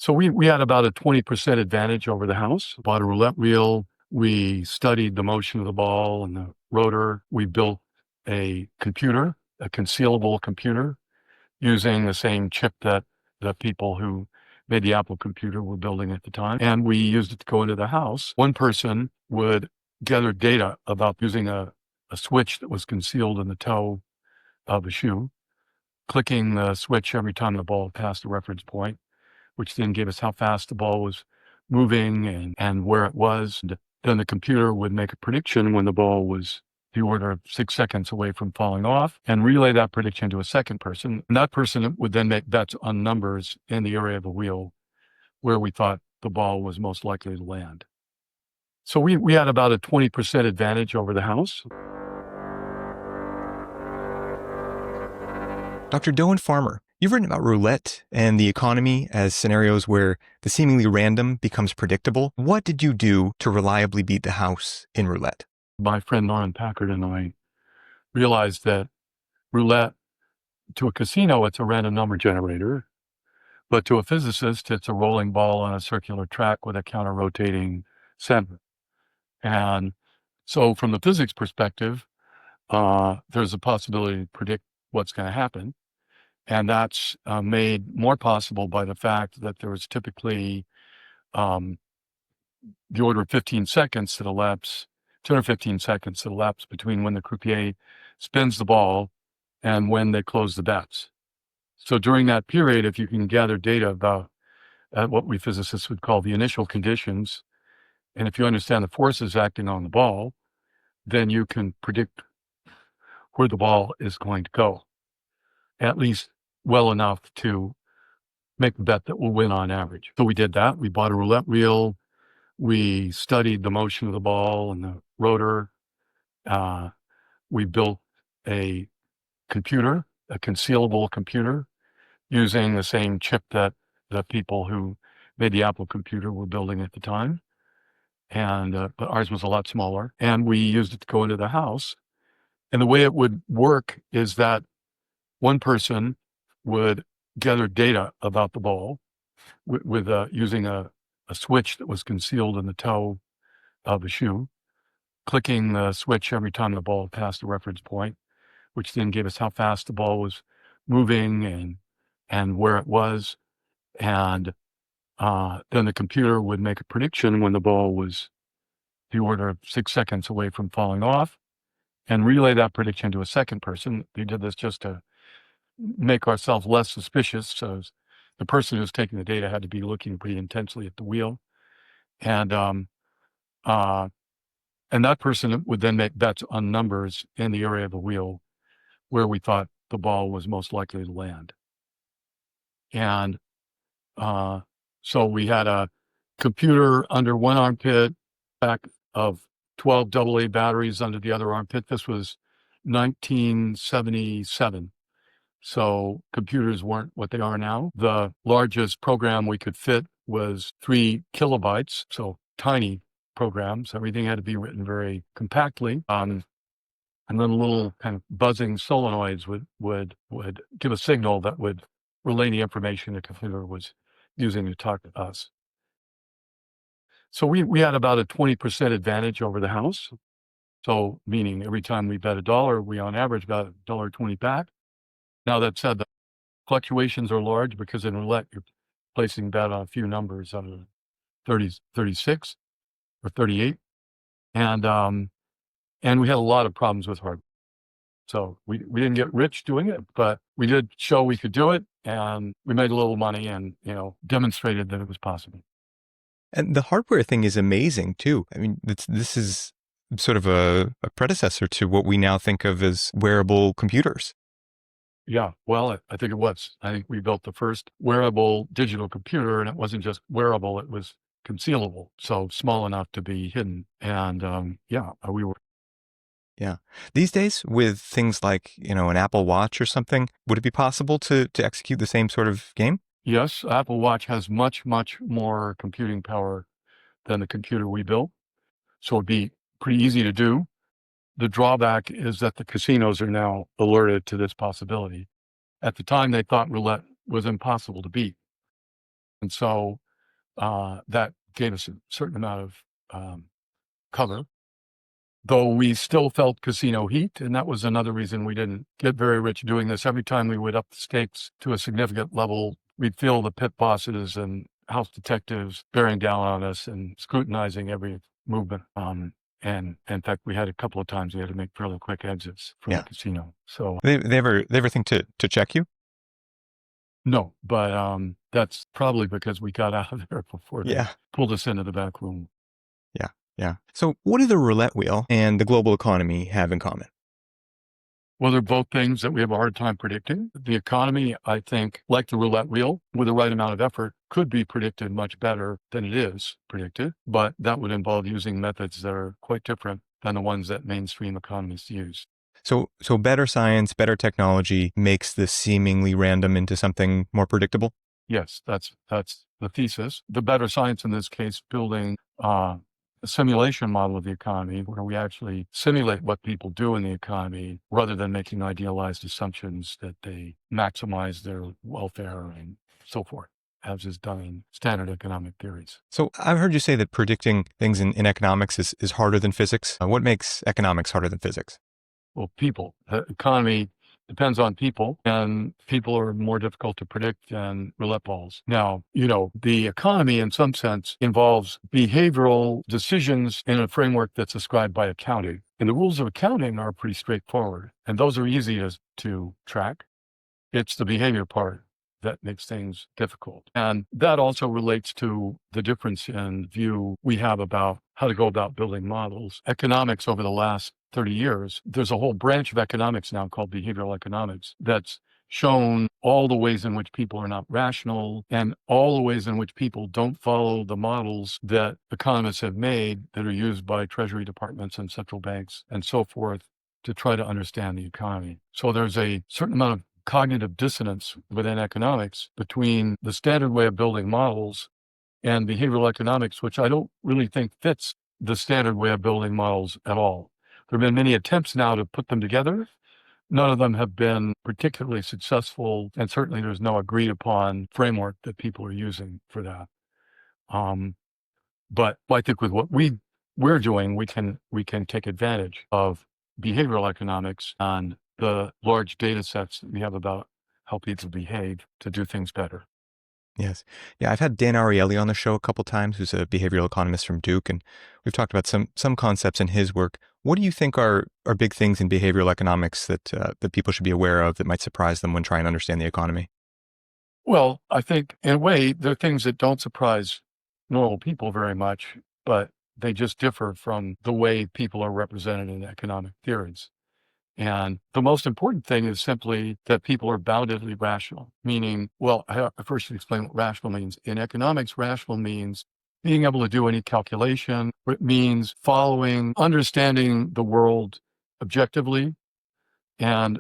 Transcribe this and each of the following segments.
So we had about a 20% advantage over the house. Bought a roulette wheel. We studied the motion of the ball and the rotor. We built a computer, a concealable computer, using the same chip that the people who made the Apple computer were building at the time. And we used it to go into the house. One person would gather data about using a switch that was concealed in the toe of a shoe, clicking the switch every time the ball passed the reference point, which then gave us how fast the ball was moving and where it was. And then the computer would make a prediction when the ball was the order of 6 seconds away from falling off and relay that prediction to a second person. And that person would then make bets on numbers in the area of the wheel where we thought the ball was most likely to land. So we had about a 20% advantage over the house. Dr. Doyne Farmer, you've written about roulette and the economy as scenarios where the seemingly random becomes predictable. What did you do to reliably beat the house in roulette? My friend Norman Packard and I realized that roulette, to a casino, it's a random number generator, but to a physicist, it's a rolling ball on a circular track with a counter-rotating center. And so from the physics perspective, there's a possibility to predict what's going to happen. And that's made more possible by the fact that there was typically the order of 15 seconds that elapse, 10 or 15 seconds that elapse between when the croupier spins the ball and when they close the bets. So during that period, if you can gather data about what we physicists would call the initial conditions, and if you understand the forces acting on the ball, then you can predict where the ball is going to go, at least well enough to make a bet that will win on average. So we did that. We bought a roulette wheel. We studied the motion of the ball and the rotor. We built a computer, a concealable computer, using the same chip that the people who made the Apple computer were building at the time. And but ours was a lot smaller. And we used it to go into the house. And the way it would work is that one person would gather data about the ball with using a switch that was concealed in the toe of a shoe, clicking the switch every time the ball passed the reference point, which then gave us how fast the ball was moving and where it was. And then the computer would make a prediction when the ball was the order of 6 seconds away from falling off and relay that prediction to a second person. We did this just to make ourselves less suspicious. So the person who's taking the data had to be looking pretty intensely at the wheel. And that person would then make bets on numbers in the area of the wheel where we thought the ball was most likely to land. And so we had a computer under one armpit, back of 12 AA batteries under the other armpit. This was 1977. So computers weren't what they are now. The largest program we could fit was 3 kilobytes, so tiny programs. Everything had to be written very compactly. And then little kind of buzzing solenoids would give a signal that would relay the information the computer was using to talk to us. So we had about a 20% advantage over the house. So meaning every time we bet $1, we on average got $1.20 back. Now that said, the fluctuations are large because in roulette, you're placing bet on a few numbers out of 36 or 38. And we had a lot of problems with hardware. So we didn't get rich doing it, but we did show we could do it, and we made a little money and, demonstrated that it was possible. And the hardware thing is amazing too. I mean, this is sort of a predecessor to what we now think of as wearable computers. Yeah, well, I think it was. I think we built the first wearable digital computer, and it wasn't just wearable, it was concealable, so small enough to be hidden. And we were. Yeah. These days, with things like, an Apple Watch or something, would it be possible to execute the same sort of game? Yes, Apple Watch has much, much more computing power than the computer we built, so it'd be pretty easy to do. The drawback is that the casinos are now alerted to this possibility. At the time, they thought roulette was impossible to beat. And so that gave us a certain amount of cover, though we still felt casino heat. And that was another reason we didn't get very rich doing this. Every time we would up the stakes to a significant level, we'd feel the pit bosses and house detectives bearing down on us and scrutinizing every movement. And in fact, we had a couple of times we had to make fairly quick exits from the casino. So they ever think to check you? no, but that's probably because we got out of there before they pulled us into the back room. Yeah. So what do the roulette wheel and the global economy have in common? Well, they're both things that we have a hard time predicting. The economy, I think, like the roulette wheel, with the right amount of effort, could be predicted much better than it is predicted, but that would involve using methods that are quite different than the ones that mainstream economists use. So better science, better technology makes this seemingly random into something more predictable? Yes, that's the thesis. The better science in this case, building a simulation model of the economy where we actually simulate what people do in the economy rather than making idealized assumptions that they maximize their welfare and so forth, as is done in standard economic theories. So I've heard you say that predicting things in economics is harder than physics. What makes economics harder than physics? Well, people. The economy depends on people, and people are more difficult to predict than roulette balls. Now, the economy in some sense involves behavioral decisions in a framework that's ascribed by accounting. And the rules of accounting are pretty straightforward, and those are easy to track. It's the behavior part that makes things difficult. And that also relates to the difference in view we have about how to go about building models. Economics over the last 30 years, there's a whole branch of economics now called behavioral economics that's shown all the ways in which people are not rational and all the ways in which people don't follow the models that economists have made that are used by treasury departments and central banks and so forth to try to understand the economy. So there's a certain amount of cognitive dissonance within economics between the standard way of building models and behavioral economics, which I don't really think fits the standard way of building models at all. There have been many attempts now to put them together. None of them have been particularly successful, and certainly there's no agreed upon framework that people are using for that. But I think with what we're doing, we can take advantage of behavioral economics and the large data sets that we have about how people behave to do things better. Yes. Yeah, I've had Dan Ariely on the show a couple times, who's a behavioral economist from Duke, and we've talked about some concepts in his work. What do you think are big things in behavioral economics that people should be aware of that might surprise them when trying to understand the economy? Well, I think in a way, there are things that don't surprise normal people very much, but they just differ from the way people are represented in economic theories. And the most important thing is simply that people are boundedly rational, meaning, well, I first should explain what rational means. In economics, rational means being able to do any calculation. It means understanding the world objectively and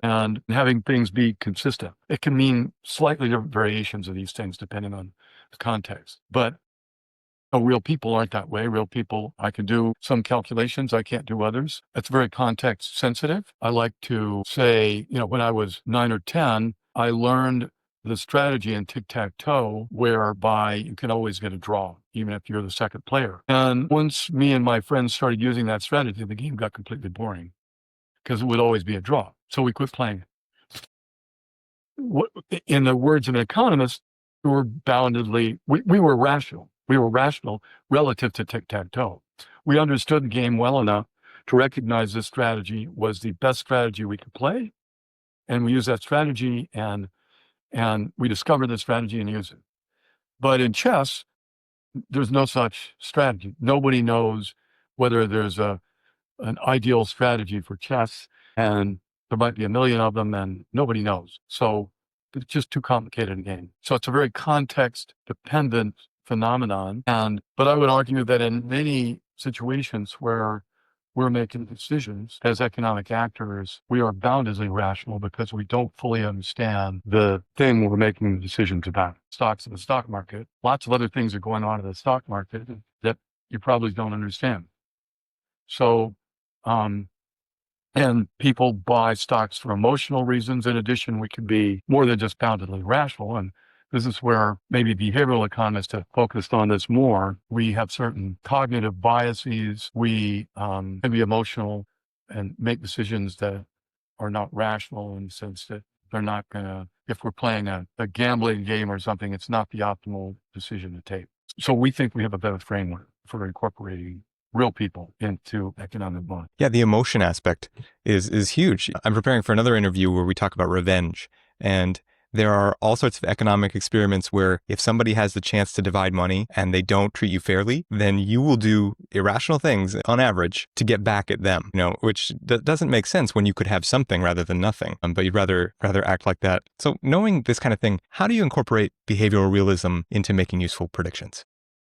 having things be consistent. It can mean slightly different variations of these things depending on the context. But real people aren't that way. Real people, I can do some calculations. I can't do others. It's very context sensitive. I like to say, when I was 9 or 10, I learned the strategy in tic-tac-toe whereby you can always get a draw, even if you're the second player. And once me and my friends started using that strategy, the game got completely boring because it would always be a draw. So we quit playing. In the words of an economist, we were we were rational. We were rational relative to tic-tac-toe. We understood the game well enough to recognize this strategy was the best strategy we could play. And we used that strategy and we discovered the strategy and used it. But in chess, there's no such strategy. Nobody knows whether there's an ideal strategy for chess, and there might be a million of them and nobody knows. So it's just too complicated a game. So it's a very context dependent phenomenon. But I would argue that in many situations where we're making decisions as economic actors, we are boundedly rational because we don't fully understand the thing we're making the decisions about. Stocks in the stock market, lots of other things are going on in the stock market that you probably don't understand. So, and people buy stocks for emotional reasons. In addition, we can be more than just boundedly rational. And this is where maybe behavioral economists have focused on this more. We have certain cognitive biases. We can be emotional and make decisions that are not rational in the sense that they're not going to, if we're playing a gambling game or something, it's not the optimal decision to take. So we think we have a better framework for incorporating real people into economic model. Yeah, the emotion aspect is huge. I'm preparing for another interview where we talk about revenge, and there are all sorts of economic experiments where if somebody has the chance to divide money and they don't treat you fairly, then you will do irrational things on average to get back at them, which doesn't make sense when you could have something rather than nothing, but you'd rather act like that. So knowing this kind of thing, how do you incorporate behavioral realism into making useful predictions?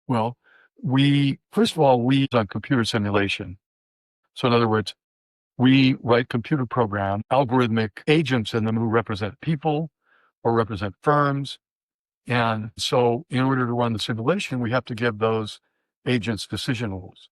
Well, first of all, we on computer simulation. So in other words, we write computer program, algorithmic agents in them who represent people or represent firms. And so in order to run the simulation, we have to give those agents decision rules.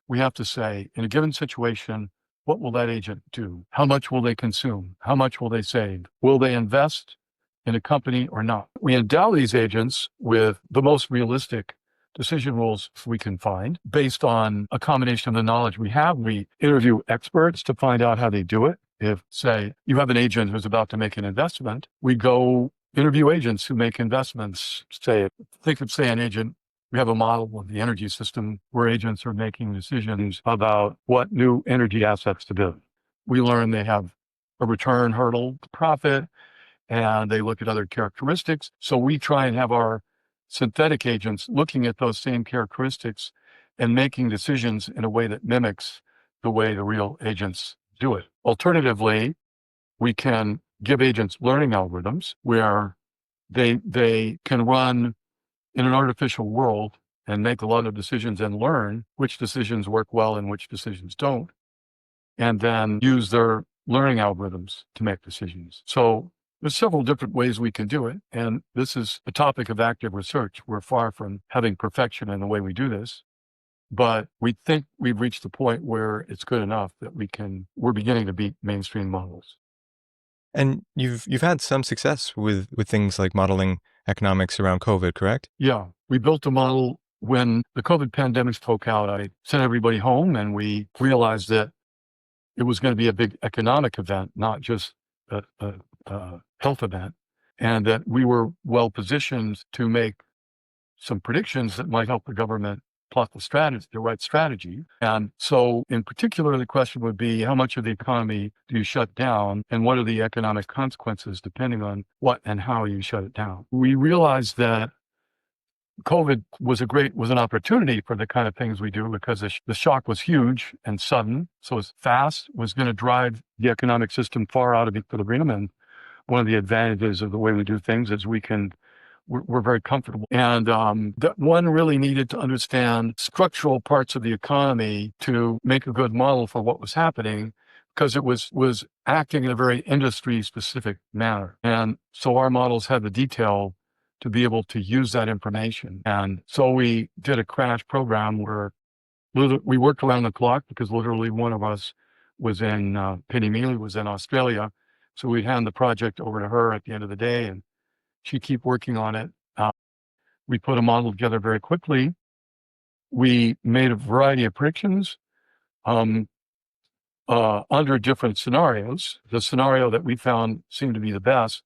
We have to say, in a given situation, what will that agent do? How much will they consume? How much will they save? Will they invest in a company or not? We endow these agents with the most realistic decision rules we can find based on a combination of the knowledge we have. We interview experts to find out how they do it. If, say, you have an agent who's about to make an investment, we go interview agents who make investments. Think of, say, an agent. We have a model of the energy system where agents are making decisions about what new energy assets to build. We learn they have a return hurdle to profit, and they look at other characteristics. So we try and have our synthetic agents looking at those same characteristics and making decisions in a way that mimics the way the real agents do it. Alternatively, we can give agents learning algorithms where they can run in an artificial world and make a lot of decisions and learn which decisions work well and which decisions don't, and then use their learning algorithms to make decisions. So there's several different ways we can do it. And this is a topic of active research. We're far from having perfection in the way we do this, but we think we've reached the point where it's good enough that we're beginning to beat mainstream models. And you've had some success with things like modeling economics around COVID, correct? Yeah, we built a model when the COVID pandemic broke out. I sent everybody home and we realized that it was going to be a big economic event, not just a health event, and that we were well positioned to make some predictions that might help the government plot the right strategy. And so in particular, the question would be, how much of the economy do you shut down, and what are the economic consequences depending on what and how you shut it down? We realized that COVID was an opportunity for the kind of things we do because the shock was huge and sudden. So it's fast, was going to drive the economic system far out of equilibrium. And one of the advantages of the way we do things is we're very comfortable. And that one really needed to understand structural parts of the economy to make a good model for what was happening, because it was acting in a very industry specific manner. And so our models had the detail to be able to use that information. And so we did a crash program where we worked around the clock, because literally one of us was Penny Mealy was in Australia. So we'd hand the project over to her at the end of the day and she'd keep working on it. We put a model together very quickly. We made a variety of predictions under different scenarios. The scenario that we found seemed to be the best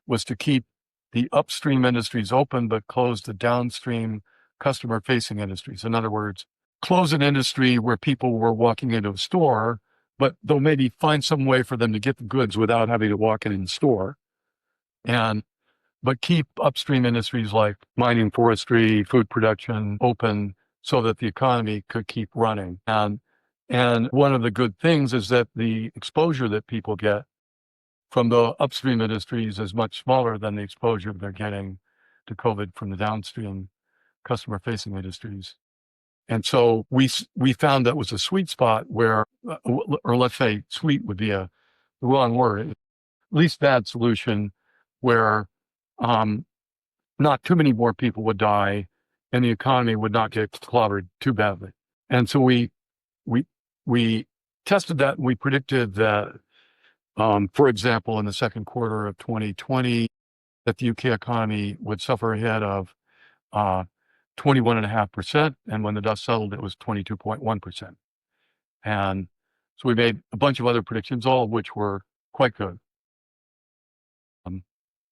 was to keep the upstream industries open, but close the downstream customer-facing industries. In other words, close an industry where people were walking into a store, but they'll maybe find some way for them to get the goods without having to walk in the store. But keep upstream industries like mining, forestry, food production open so that the economy could keep running. And one of the good things is that the exposure that people get from the upstream industries is much smaller than the exposure they're getting to COVID from the downstream customer-facing industries. And so we found that was a sweet spot where, or let's say sweet would be the wrong word, least bad solution, where not too many more people would die and the economy would not get clobbered too badly. And so we tested that, and we predicted that, for example, in the second quarter of 2020, that the UK economy would suffer a hit of 21.5%, and when the dust settled, it was 22.1%. And so we made a bunch of other predictions, all of which were quite good.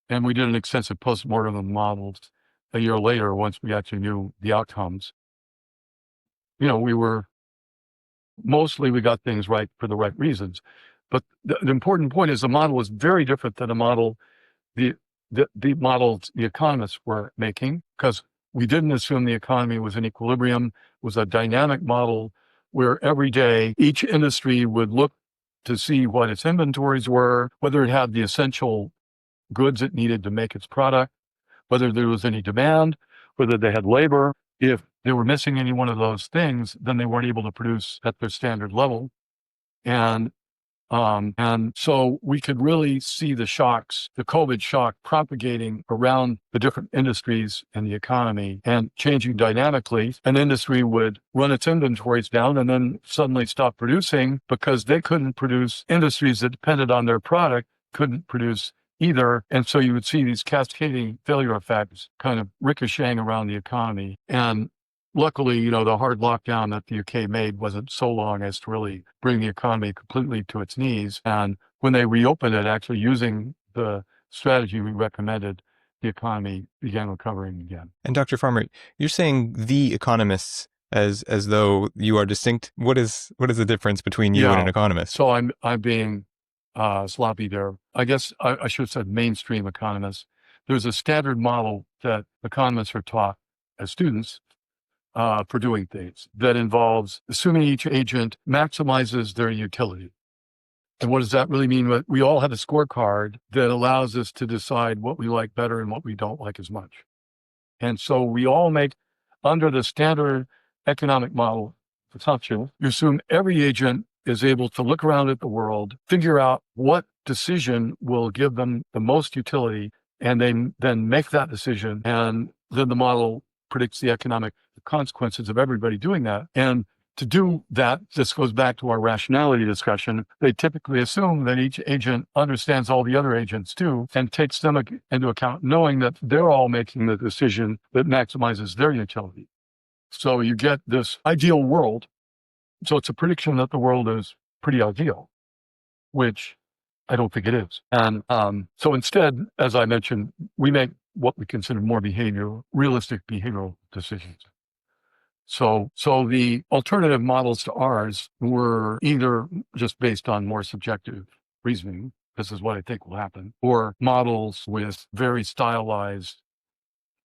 And we did an extensive postmortem of models a year later, once we actually knew the outcomes. We got things right for the right reasons. But the important point is the model was very different than the model the models the economists were making, because we didn't assume the economy was in equilibrium. It was a dynamic model where every day each industry would look to see what its inventories were, whether it had the essential goods it needed to make its product, whether there was any demand, whether they had labor. If they were missing any one of those things, then they weren't able to produce at their standard level. And so we could really see the shocks, the COVID shock, propagating around the different industries and the economy and changing dynamically. An industry would run its inventories down and then suddenly stop producing because they couldn't produce. Industries that depended on their product couldn't produce either. And so you would see these cascading failure effects kind of ricocheting around the economy. And luckily, the hard lockdown that the UK made wasn't so long as to really bring the economy completely to its knees. And when they reopened it, actually using the strategy we recommended, the economy began recovering again. And Dr. Farmer, you're saying the economists as though you are distinct. What is the difference between you and an economist? So I'm being sloppy there. I guess I should have said mainstream economists. There's a standard model that economists are taught as students for doing things that involves assuming each agent maximizes their utility. And what does that really mean? We all have a scorecard that allows us to decide what we like better and what we don't like as much. And so we all make, under the standard economic model assumption, you assume every agent is able to look around at the world, figure out what decision will give them the most utility, and then make that decision. And then the model predicts the economic consequences of everybody doing that. And to do that, this goes back to our rationality discussion. They typically assume that each agent understands all the other agents too, and takes them into account, knowing that they're all making the decision that maximizes their utility. So you get this ideal world. So it's a prediction that the world is pretty ideal, which I don't think it is. And so instead, as I mentioned, we make what we consider more realistic behavioral decisions. So the alternative models to ours were either just based on more subjective reasoning, this is what I think will happen, or models with very stylized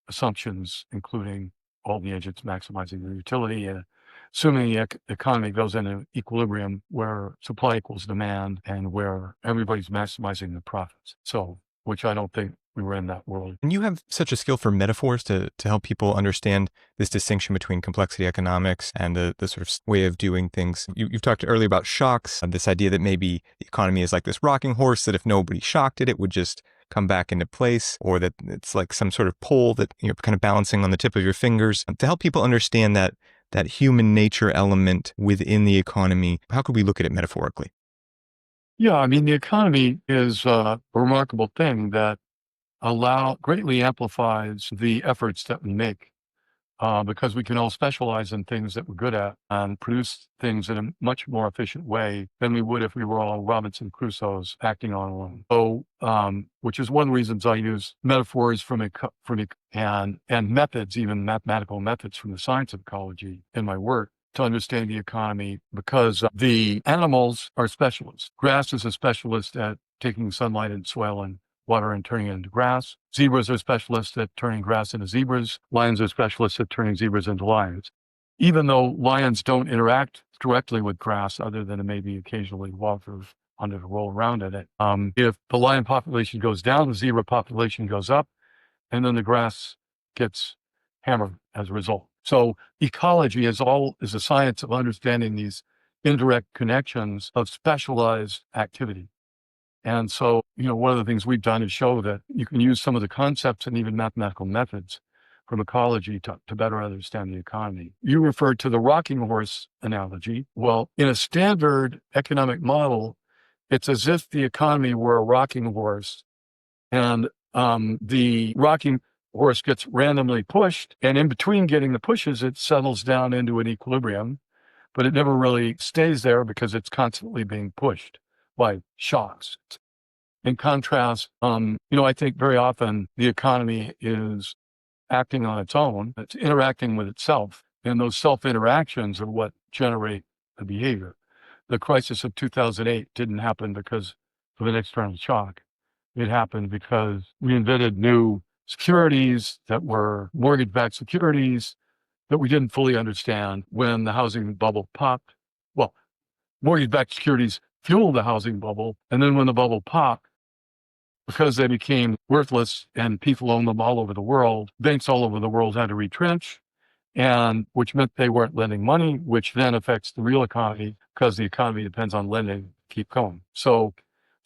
assumptions, including all the agents maximizing their utility, and assuming the economy goes into equilibrium where supply equals demand and where everybody's maximizing their profits. So, which I don't think we were in that world. And you have such a skill for metaphors to help people understand this distinction between complexity economics and the sort of way of doing things. You've talked earlier about shocks, this idea that maybe the economy is like this rocking horse, that if nobody shocked it, it would just come back into place, or that it's like some sort of pole that you're kind of balancing on the tip of your fingers. To help people understand that human nature element within the economy, how could we look at it metaphorically? Yeah, I mean, the economy is a remarkable thing that greatly amplifies the efforts that we make because we can all specialize in things that we're good at and produce things in a much more efficient way than we would if we were all Robinson Crusoes acting on our own. So, which is one of the reasons I use metaphors and methods, even mathematical methods from the science of ecology in my work to understand the economy, because the animals are specialists. Grass is a specialist at taking sunlight and soil and water and turning it into grass. Zebras are specialists at turning grass into zebras. Lions are specialists at turning zebras into lions. Even though lions don't interact directly with grass, other than maybe occasionally walk on it or roll around in it. If the lion population goes down, the zebra population goes up, and then the grass gets hammered as a result. So ecology is a science of understanding these indirect connections of specialized activity. And so, one of the things we've done is show that you can use some of the concepts and even mathematical methods from ecology to better understand the economy. You referred to the rocking horse analogy. Well, in a standard economic model, it's as if the economy were a rocking horse and the rocking horse gets randomly pushed, and in between getting the pushes, it settles down into an equilibrium, but it never really stays there because it's constantly being pushed by shocks. In contrast, I think very often the economy is acting on its own. It's interacting with itself, and those self-interactions are what generate the behavior. The crisis of 2008 didn't happen because of an external shock. It happened because we invented new securities that were mortgage-backed securities that we didn't fully understand when the housing bubble popped. Well, mortgage-backed securities fueled the housing bubble, and then when the bubble popped, because they became worthless and people owned them all over the world, banks all over the world had to retrench, and which meant they weren't lending money, which then affects the real economy because the economy depends on lending to keep going. So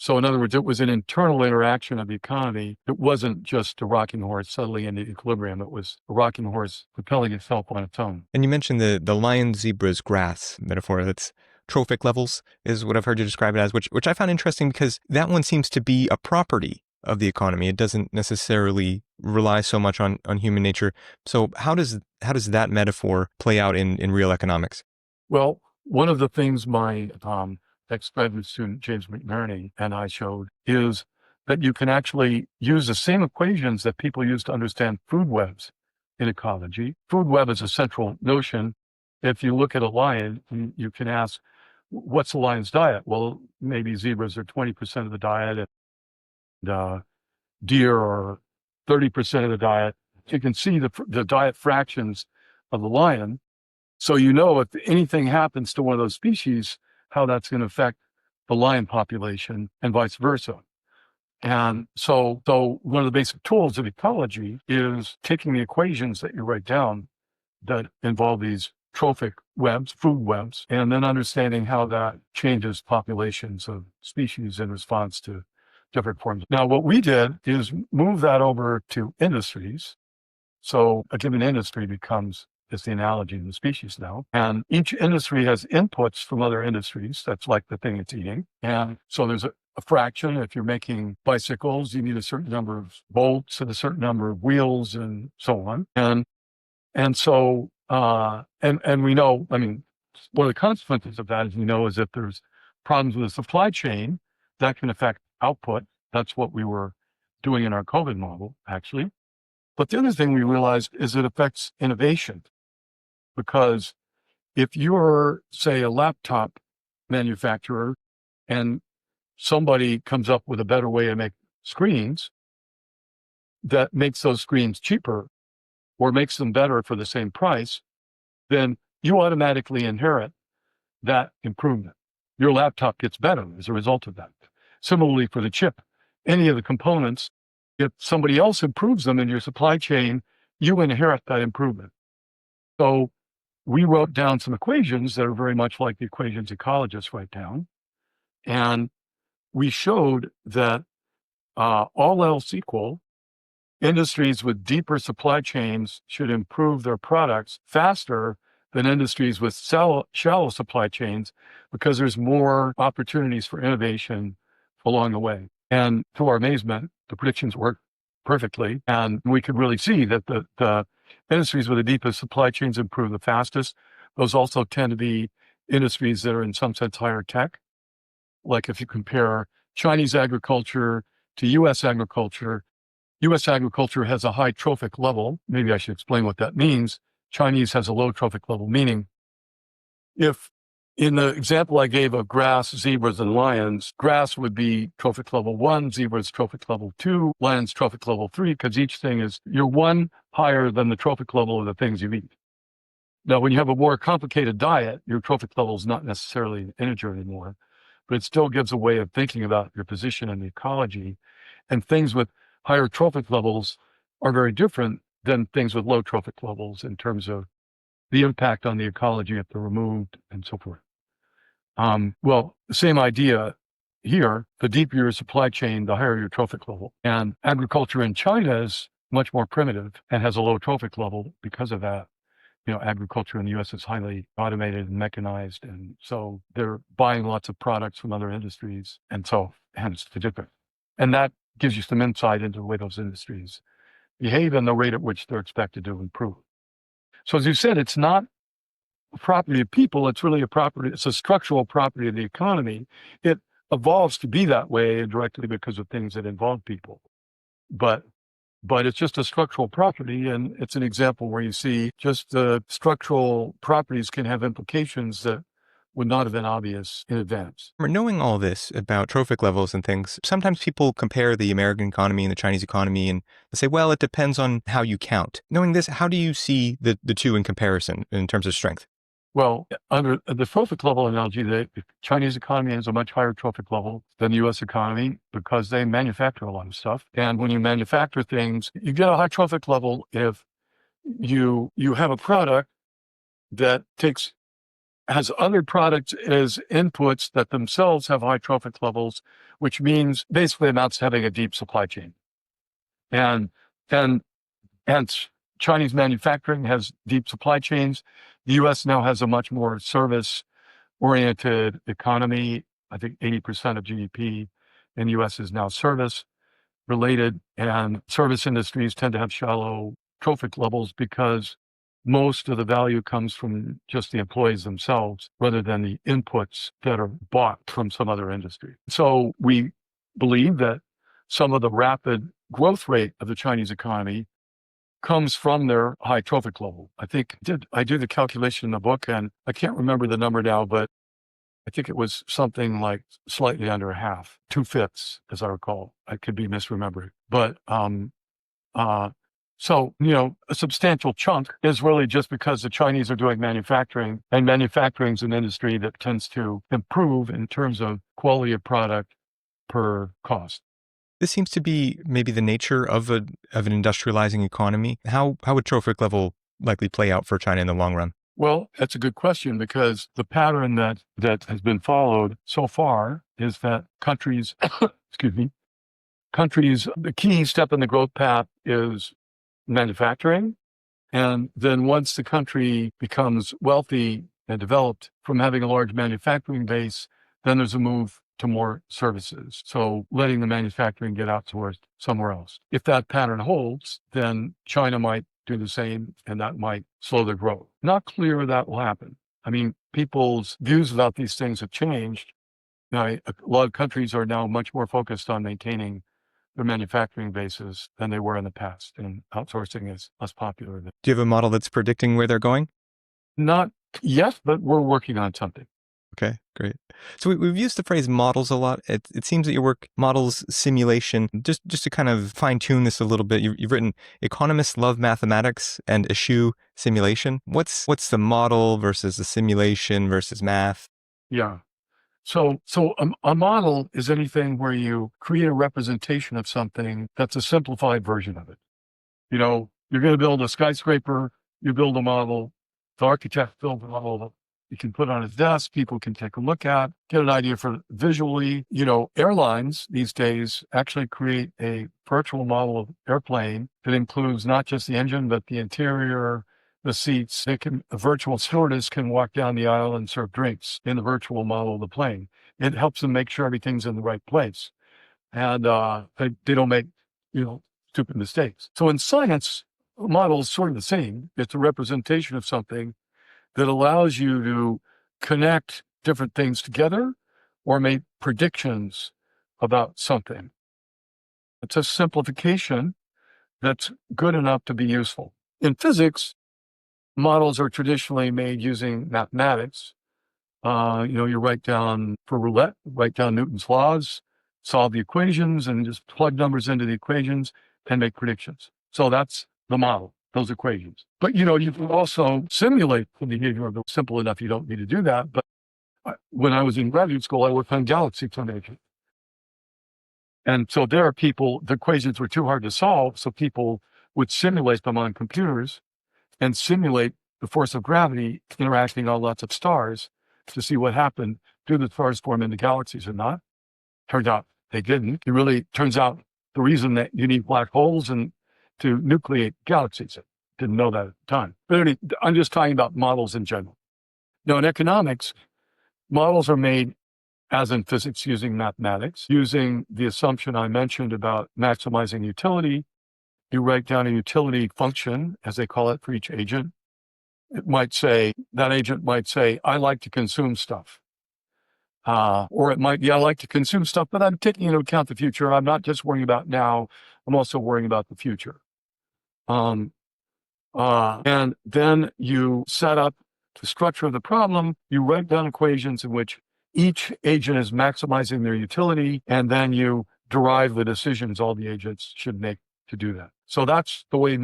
in other words, it was an internal interaction of the economy. It wasn't just a rocking horse settling into equilibrium. It was a rocking horse propelling itself on its own. And you mentioned the lion, zebras, grass metaphor. That's trophic levels is what I've heard you describe it as, which I found interesting because that one seems to be a property of the economy. It doesn't necessarily rely so much on human nature. So how does that metaphor play out in real economics? Well, one of the things my ex-graduate student James McNerney and I showed is that you can actually use the same equations that people use to understand food webs in ecology. Food web is a central notion. If you look at a lion, you can ask, what's the lion's diet? Well, maybe zebras are 20% of the diet, and deer are 30% of the diet. You can see the diet fractions of the lion. So if anything happens to one of those species, how that's going to affect the lion population and vice versa. And so one of the basic tools of ecology is taking the equations that you write down that involve these trophic webs, food webs, and then understanding how that changes populations of species in response to different forms. Now, what we did is move that over to industries. So a given industry is the analogy of the species now. And each industry has inputs from other industries. That's like the thing it's eating. And so there's a fraction. If you're making bicycles, you need a certain number of bolts and a certain number of wheels and so on. And so we know, one of the consequences of that, as we know, is if there's problems with the supply chain, that can affect output. That's what we were doing in our COVID model, actually. But the other thing we realized is it affects innovation. Because if you're, say, a laptop manufacturer and somebody comes up with a better way to make screens that makes those screens cheaper or makes them better for the same price, then you automatically inherit that improvement. Your laptop gets better as a result of that. Similarly for the chip, any of the components, if somebody else improves them in your supply chain, you inherit that improvement. So we wrote down some equations that are very much like the equations ecologists write down. And we showed that all else equal, industries with deeper supply chains should improve their products faster than industries with shallow supply chains because there's more opportunities for innovation along the way. And to our amazement, the predictions worked perfectly. And we could really see that the industries with the deepest supply chains improve the fastest. Those also tend to be industries that are in some sense higher tech. Like if you compare Chinese agriculture to US agriculture has a high trophic level. Maybe I should explain what that means. Chinese has a low trophic level, meaning if in the example I gave of grass, zebras, and lions, grass would be trophic level 1, zebras trophic level 2, lions trophic level 3, because each thing you're one higher than the trophic level of the things you eat. Now, when you have a more complicated diet, your trophic level is not necessarily an integer anymore, but it still gives a way of thinking about your position in the ecology. And things with higher trophic levels are very different than things with low trophic levels in terms of the impact on the ecology if they're removed and so forth. Well, the same idea here, the deeper your supply chain, the higher your trophic level. And agriculture in China is much more primitive and has a low trophic level because of that. Agriculture in the US is highly automated and mechanized. And so they're buying lots of products from other industries. And so hence the difference. And that gives you some insight into the way those industries behave and the rate at which they're expected to improve. So as you said, it's not a property of people, it's really it's a structural property of the economy. It evolves to be that way indirectly because of things that involve people. But it's just a structural property, and it's an example where you see just the structural properties can have implications that would not have been obvious in advance. Knowing all this about trophic levels and things, sometimes people compare the American economy and the Chinese economy and they say, well, it depends on how you count. Knowing this, how do you see the two in comparison in terms of strength? Well, under the trophic level analogy, the Chinese economy has a much higher trophic level than the U.S. economy because they manufacture a lot of stuff. And when you manufacture things, you get a high trophic level if you have a product that has other products as inputs that themselves have high trophic levels, which means basically amounts to having a deep supply chain. And hence, Chinese manufacturing has deep supply chains. The U.S. now has a much more service-oriented economy. I think 80% of GDP in the U.S. is now service-related, and service industries tend to have shallow trophic levels because most of the value comes from just the employees themselves rather than the inputs that are bought from some other industry. So we believe that some of the rapid growth rate of the Chinese economy comes from their high trophic level. I think I do the calculation in the book, and I can't remember the number now, but I think it was something like slightly under half, 2/5, as I recall. I could be misremembering. But so, a substantial chunk is really just because the Chinese are doing manufacturing, and manufacturing is an industry that tends to improve in terms of quality of product per cost. This seems to be maybe the nature of an industrializing economy. How would trophic level likely play out for China in the long run? Well, that's a good question because the pattern that has been followed so far is that countries, the key step in the growth path is manufacturing. And then once the country becomes wealthy and developed from having a large manufacturing base, then there's a move to more services. So letting the manufacturing get outsourced somewhere else. If that pattern holds, then China might do the same, and that might slow their growth. Not clear that will happen. I mean, people's views about these things have changed. Now, a lot of countries are now much more focused on maintaining their manufacturing bases than they were in the past, and outsourcing is less popular. Do you have a model that's predicting where they're going? Not yet, but we're working on something. Okay, great. So we've used the phrase models a lot. It seems that your work models simulation. Just to kind of fine tune this a little bit, you've written economists love mathematics and eschew simulation. What's the model versus the simulation versus math? Yeah. So a model is anything where you create a representation of something that's a simplified version of it. You're going to build a skyscraper, you build a model, the architect builds a model you can put on his desk, people can take a look at, get an idea for visually. Airlines these days actually create a virtual model of airplane that includes not just the engine, but the interior, the seats. A virtual stewardess can walk down the aisle and serve drinks in the virtual model of the plane. It helps them make sure everything's in the right place. And they don't make, stupid mistakes. So in science, a model is sort of the same. It's a representation of something that allows you to connect different things together or make predictions about something. It's a simplification that's good enough to be useful. In physics, models are traditionally made using mathematics. You write down for Roulette, write down Newton's laws, solve the equations, and just plug numbers into the equations and make predictions. So that's the model, those equations. But, you can also simulate the behavior of the simple enough you don't need to do that. But when I was in graduate school, I worked on galaxy formation. And so there are the equations were too hard to solve, so people would simulate them on computers and simulate the force of gravity interacting on lots of stars to see what happened. Do the stars form into galaxies or not? Turned out they didn't. It really turns out the reason that you need black holes and to nucleate galaxies. I didn't know that at the time. But anyway, I'm just talking about models in general. Now, in economics, models are made as in physics, using mathematics, using the assumption I mentioned about maximizing utility. You write down a utility function, as they call it, for each agent. That agent might say, I like to consume stuff. Or it might be, I like to consume stuff, but I'm taking into account the future. I'm not just worrying about now. I'm also worrying about the future. And then you set up the structure of the problem. You write down equations in which each agent is maximizing their utility, and then you derive the decisions all the agents should make to do that. So that's the way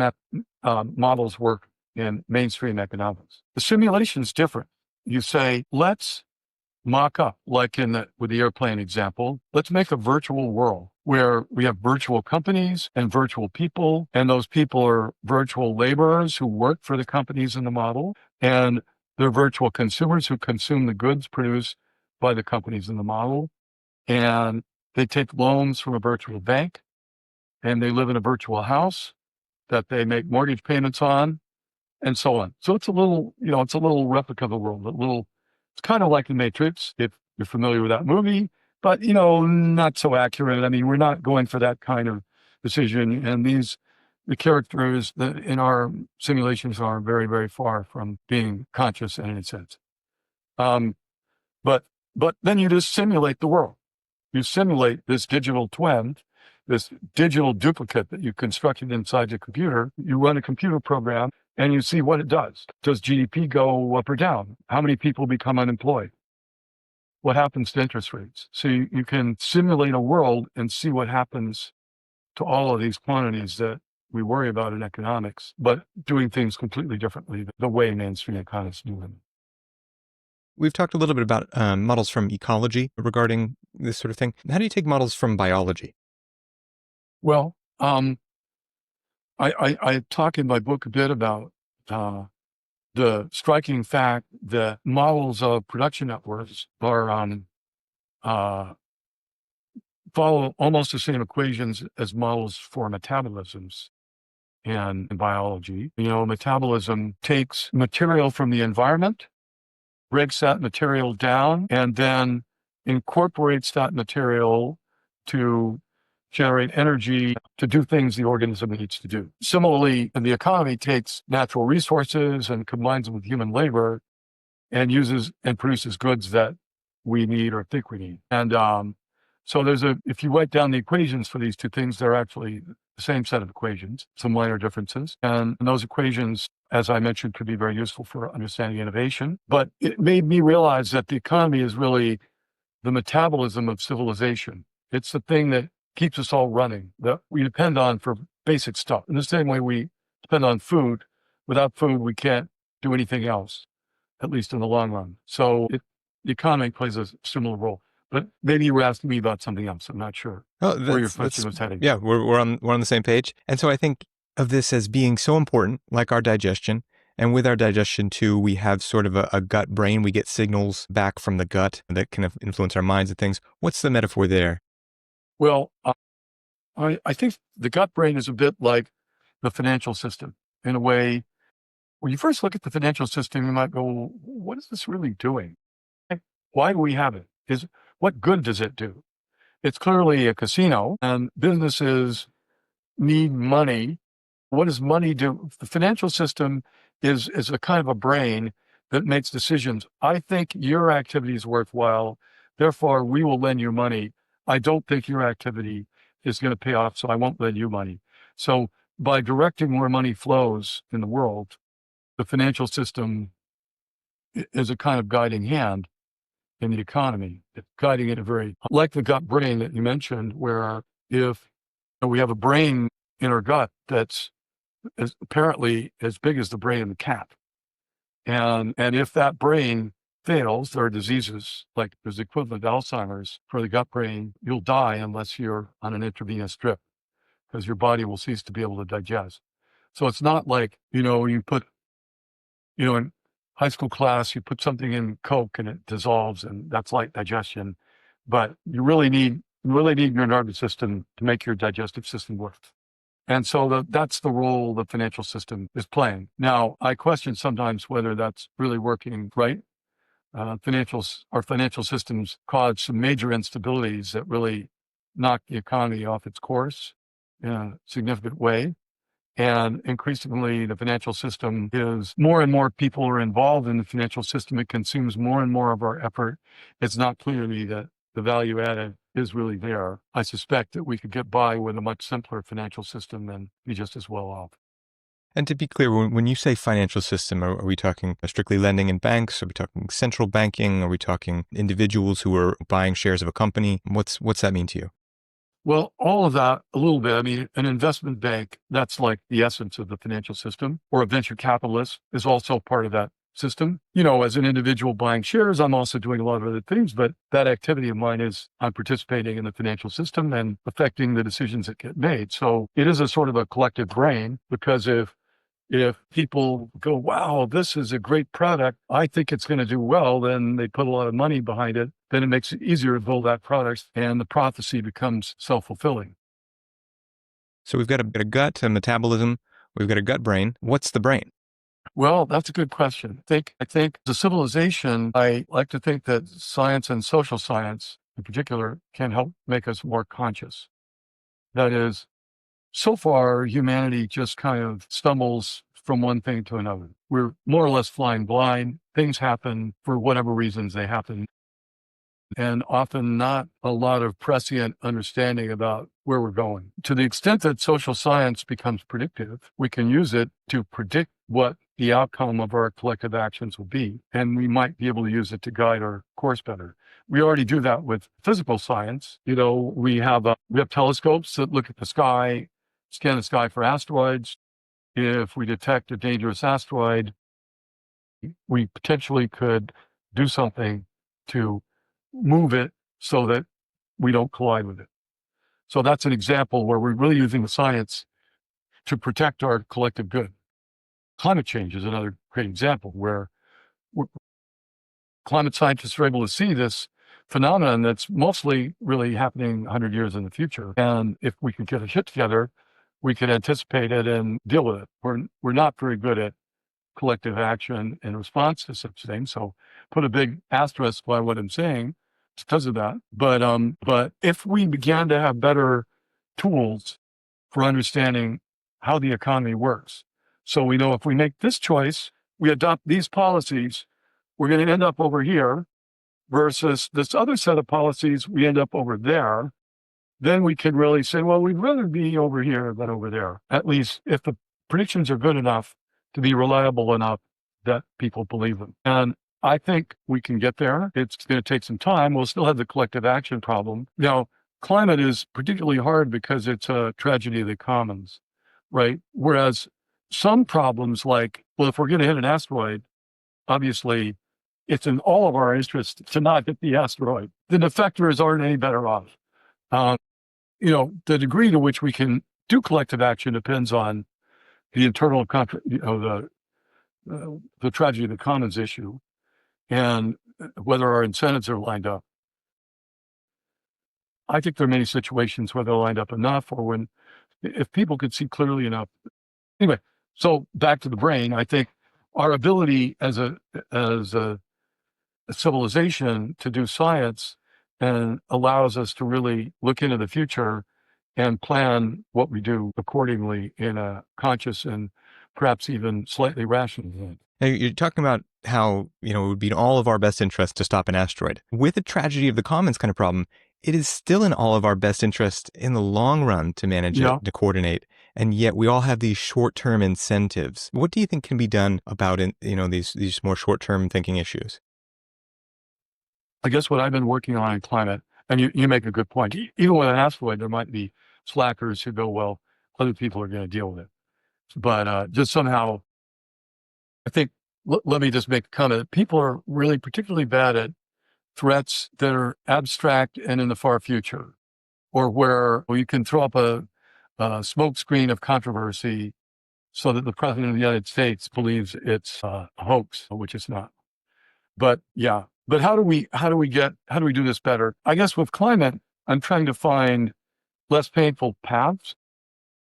models work in mainstream economics. The simulation is different. You say, let's mock up, like with the airplane example, let's make a virtual world where we have virtual companies and virtual people, and those people are virtual laborers who work for the companies in the model, and they're virtual consumers who consume the goods produced by the companies in the model, and they take loans from a virtual bank, and they live in a virtual house that they make mortgage payments on, and so on. So it's a little replica of the world, it's kind of like the Matrix, if you're familiar with that movie, but, not so accurate. I mean, we're not going for that kind of decision. And the characters in our simulations are very, very far from being conscious in any sense. But then you just simulate the world. You simulate this digital twin, this digital duplicate that you constructed inside your computer. You run a computer program and you see what it does. Does GDP go up or down? How many people become unemployed? What happens to interest rates? So you can simulate a world and see what happens to all of these quantities that we worry about in economics, but doing things completely differently the way mainstream economists do them. We've talked a little bit about models from ecology regarding this sort of thing. How do you take models from biology? Well, I talk in my book a bit about the striking fact that models of production networks are follow almost the same equations as models for metabolisms in biology. Metabolism takes material from the environment, breaks that material down, and then incorporates that material to generate energy to do things the organism needs to do. Similarly, the economy takes natural resources and combines them with human labor and uses and produces goods that we need or think we need. And so if you write down the equations for these two things, they're actually the same set of equations, some minor differences. And those equations, as I mentioned, could be very useful for understanding innovation. But it made me realize that the economy is really the metabolism of civilization. It's the thing that keeps us all running, that we depend on for basic stuff. In the same way we depend on food. Without food, we can't do anything else, at least in the long run. So the economy plays a similar role. But maybe you were asking me about something else. I'm not sure where your question was heading. Yeah, we're on the same page. And so I think of this as being so important, like our digestion. And with our digestion too, we have sort of a gut brain. We get signals back from the gut that can influence our minds and things. What's the metaphor there? Well, I think the gut brain is a bit like the financial system in a way. When you first look at the financial system, you might go, what is this really doing? Why do we have it? What good does it do? It's clearly a casino, and businesses need money. What does money do? The financial system is a kind of a brain that makes decisions. I think your activity is worthwhile, therefore we will lend you money. I don't think your activity is going to pay off, so I won't lend you money. So by directing where money flows in the world, the financial system is a kind of guiding hand in the economy. It's guiding it like the gut brain that you mentioned, where if we have a brain in our gut that's apparently as big as the brain in the cat. And if that brain fails, there are diseases, like there's the equivalent of Alzheimer's for the gut brain. You'll die unless you're on an intravenous drip, because your body will cease to be able to digest. So it's not like, you put, in high school class, you put something in Coke and it dissolves, and that's like digestion. But you really need your nervous system to make your digestive system work. And so that's the role the financial system is playing. Now, I question sometimes whether that's really working right. our financial systems caused some major instabilities that really knocked the economy off its course in a significant way. And increasingly, the financial system is more and more people are involved in the financial system. It consumes more and more of our effort. It's not clear to me that the value added is really there. I suspect that we could get by with a much simpler financial system and be just as well off. And to be clear, when you say financial system, are we talking strictly lending in banks? Are we talking central banking? Are we talking individuals who are buying shares of a company? What's that mean to you? Well, all of that, a little bit. I mean, an investment bank, that's like the essence of the financial system, or a venture capitalist is also part of that system. As an individual buying shares, I'm also doing a lot of other things, but that activity of mine is I'm participating in the financial system and affecting the decisions that get made. So it is a sort of a collective brain, because if people go, wow, this is a great product, I think it's going to do well, then they put a lot of money behind it, then it makes it easier to build that product, and the prophecy becomes self-fulfilling. So we've got a gut, a metabolism, we've got a gut brain. What's the brain? Well, that's a good question. I think as a civilization, I like to think that science and social science in particular can help make us more conscious. That is, so far, humanity just kind of stumbles from one thing to another. We're more or less flying blind. Things happen for whatever reasons they happen, and often not a lot of prescient understanding about where we're going. To the extent that social science becomes predictive, we can use it to predict what the outcome of our collective actions will be, and we might be able to use it to guide our course better. We already do that with physical science. We have telescopes that look at the sky, scan the sky for asteroids. If we detect a dangerous asteroid, we potentially could do something to move it so that we don't collide with it. So that's an example where we're really using the science to protect our collective good. Climate change is another great example where climate scientists are able to see this phenomenon that's mostly really happening 100 years in the future. And if we could get a shit together, we could anticipate it and deal with it. We're not very good at collective action in response to such things. So put a big asterisk by what I'm saying because of that. But if we began to have better tools for understanding how the economy works, so we know if we make this choice, we adopt these policies, we're going to end up over here, versus this other set of policies, we end up over there, then we can really say, well, we'd rather be over here than over there, at least if the predictions are good enough to be reliable enough that people believe them. And I think we can get there. It's going to take some time. We'll still have the collective action problem. Now, climate is particularly hard because it's a tragedy of the commons, right? Whereas some problems like, well, if we're going to hit an asteroid, obviously it's in all of our interest to not hit the asteroid. The defectors aren't any better off. The degree to which we can do collective action depends on the internal, the tragedy of the commons issue, and whether our incentives are lined up. I think there are many situations where they're lined up enough, or if people could see clearly enough. Anyway, so back to the brain, I think our ability as a civilization to do science and allows us to really look into the future and plan what we do accordingly in a conscious and perhaps even slightly rational way. Now, you're talking about how, it would be in all of our best interest to stop an asteroid. With a tragedy of the commons kind of problem, it is still in all of our best interest in the long run to manage it, to coordinate. And yet we all have these short-term incentives. What do you think can be done about these more short-term thinking issues? I guess what I've been working on in climate, and you make a good point, even with an asteroid, there might be slackers who go, well, other people are going to deal with it. But just somehow, I think, let me just make a comment. People are really particularly bad at threats that are abstract and in the far future, or where you can throw up a smokescreen of controversy so that the president of the United States believes it's a hoax, which it's not. But how do we do this better? I guess with climate, I'm trying to find less painful paths.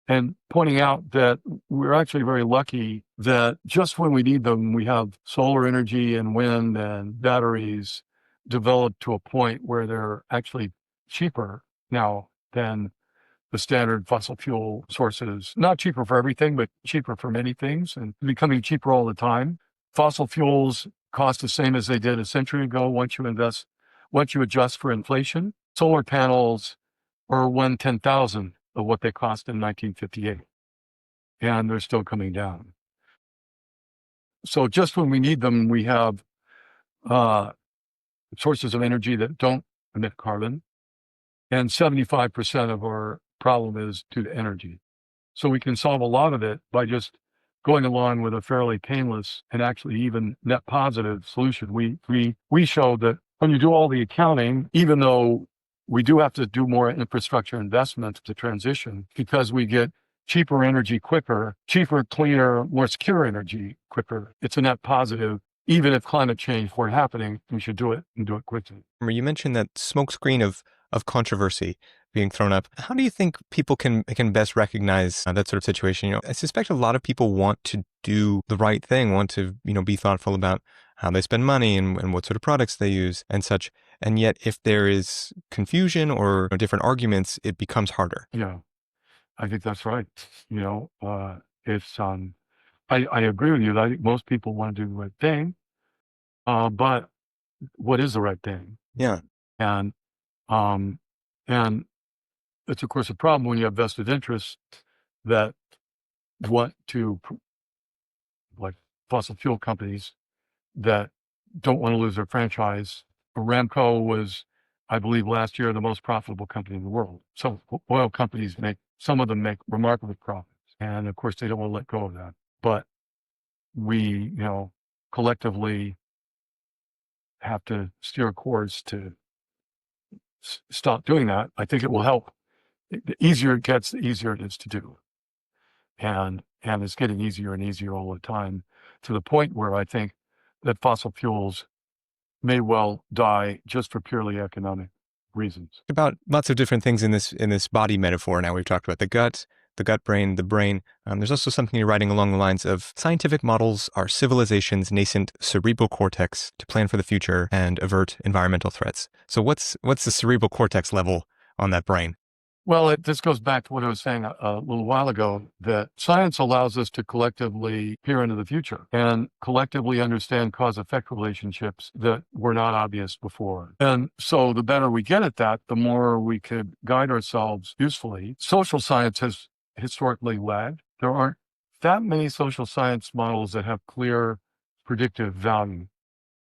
and pointing out that we're actually very lucky that just when we need them, we have solar energy and wind and batteries developed to a point where they're actually cheaper now than the standard fossil fuel sources. Not cheaper for everything, but cheaper for many things and becoming cheaper all the time. Fossil fuels cost the same as they did a century ago once you adjust for inflation. Solar panels are 1/10,000th of what they cost in 1958, and they're still coming down. So just when we need them, we have sources of energy that don't emit carbon, and 75% of our problem is due to energy. So we can solve a lot of it by just going along with a fairly painless and actually even net positive solution. We showed that when you do all the accounting, even though we do have to do more infrastructure investments to transition because we get cheaper energy quicker, cheaper, cleaner, more secure energy quicker. It's a net positive. Even if climate change were happening, we should do it and do it quickly. You mentioned that smokescreen of controversy being thrown up. How do you think people can best recognize that sort of situation? You know, I suspect a lot of people want to do the right thing, want to, be thoughtful about how they spend money and what sort of products they use and such. And yet, if there is confusion or different arguments, it becomes harder. Yeah, I think that's right. It's I agree with you. I think most people want to do the right thing, but what is the right thing? Yeah. And um, and it's of course a problem when you have vested interests that want to, like fossil fuel companies, that don't want to lose their franchise. Aramco was, I believe, last year the most profitable company in the world. So oil companies some of them make remarkable profits, and of course they don't want to let go of that. But we, collectively have to steer a course to stop doing that. I think it will help. The easier it gets, the easier it is to do. And it's getting easier and easier all the time, to the point where I think that fossil fuels may well die just for purely economic reasons. About lots of different things in this body metaphor. Now we've talked about the gut brain, the brain. There's also something you're writing along the lines of scientific models are civilization's nascent cerebral cortex to plan for the future and avert environmental threats. So what's the cerebral cortex level on that brain? Well, this goes back to what I was saying a little while ago, that science allows us to collectively peer into the future and collectively understand cause-effect relationships that were not obvious before. And so the better we get at that, the more we could guide ourselves usefully. Social science has historically lagged. There aren't that many social science models that have clear predictive value.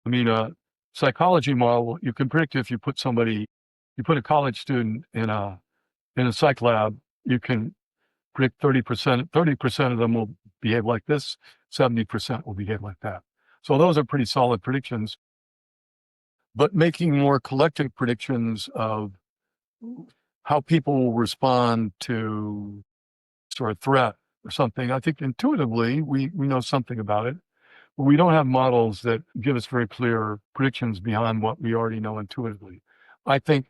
I mean, a psychology model, you can predict if you put a college student in a psych lab, you can predict 30% of them will behave like this, 70% will behave like that. So those are pretty solid predictions. But making more collective predictions of how people will respond to sort of threat or something, I think intuitively we know something about it. But we don't have models that give us very clear predictions beyond what we already know intuitively. I think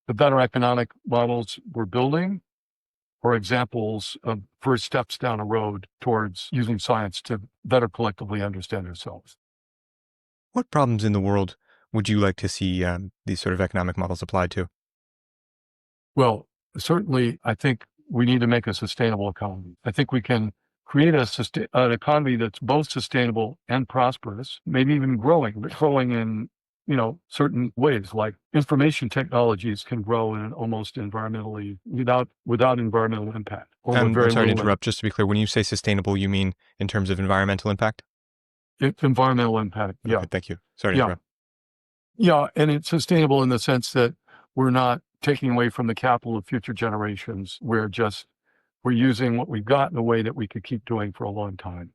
the better economic models we're building are examples of first steps down a road towards using science to better collectively understand ourselves. What problems in the world would you like to see these sort of economic models applied to? Well, certainly, I think we need to make a sustainable economy. I think we can create an economy that's both sustainable and prosperous, maybe even growing, but growing in certain ways, like information technologies can grow in an almost environmentally without environmental impact. I'm sorry to interrupt. Just to be clear, when you say sustainable, you mean in terms of environmental impact? It's environmental impact. Yeah. Okay, thank you. Sorry to interrupt. Yeah, and it's sustainable in the sense that we're not taking away from the capital of future generations. We're using what we've got in a way that we could keep doing for a long time.